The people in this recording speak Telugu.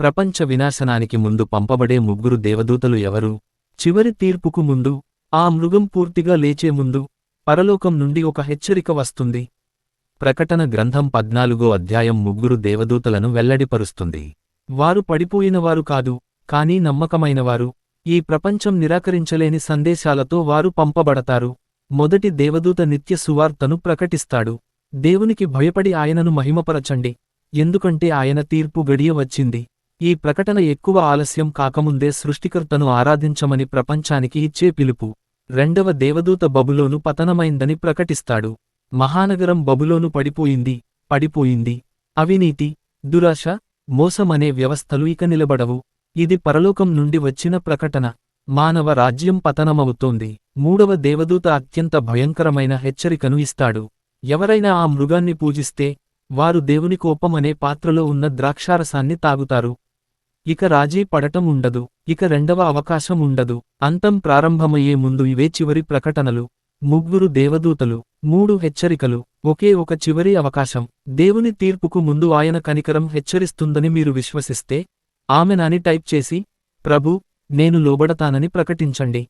ప్రపంచ వినాశనానికి ముందు పంపబడే ముగ్గురు దేవదూతలు ఎవరు? చివరి తీర్పుకు ముందు, ఆ మృగం పూర్తిగా లేచే ముందు, పరలోకం నుండి ఒక హెచ్చరిక వస్తుంది. ప్రకటన గ్రంథం 14వ అధ్యాయం ముగ్గురు దేవదూతలను వెల్లడిపరుస్తుంది. వారు పడిపోయినవారు కాదు, కానీ నమ్మకమైనవారు. ఈ ప్రపంచం నిరాకరించలేని సందేశాలతో వారు పంపబడతారు. మొదటి దేవదూత నిత్య సువార్తను ప్రకటిస్తాడు. దేవునికి భయపడి ఆయనను మహిమపరచండి, ఎందుకంటే ఆయన తీర్పు గడియ వచ్చింది. ఈ ప్రకటన ఎక్కువ ఆలస్యం కాకముందే సృష్టికర్తను ఆరాధించమని ప్రపంచానికి ఇచ్చే పిలుపు. రెండవ దేవదూత బబులోను పతనమైందని ప్రకటిస్తాడు. మహానగరం బబులోను పడిపోయింది. అవినీతి, దురాశ, మోసమనే వ్యవస్థలు ఇక నిలబడవు. ఇది పరలోకం నుండి వచ్చిన ప్రకటన. మానవ రాజ్యం పతనమవుతోంది. మూడవ దేవదూత అత్యంత భయంకరమైన హెచ్చరికను ఇస్తాడు. ఎవరైనా ఆ మృగాన్ని పూజిస్తే, వారు దేవుని కోపం అనే పాత్రలో ఉన్న ద్రాక్షారసాన్ని తాగుతారు. ఇక రాజీ పడటం ఉండదు. ఇక రెండవ అవకాశం ఉండదు. అంతం ప్రారంభమయ్యే ముందు ఇవే చివరి ప్రకటనలు. ముగ్గురు దేవదూతలు, 3 హెచ్చరికలు, ఒకే ఒక చివరి అవకాశం. దేవుని తీర్పుకు ముందు ఆయన కనికరం హెచ్చరిస్తుందని మీరు విశ్వసిస్తే, ఆమెన్ అని టైప్ చేసి, ప్రభూ, నేను లోబడతానని ప్రకటించండి.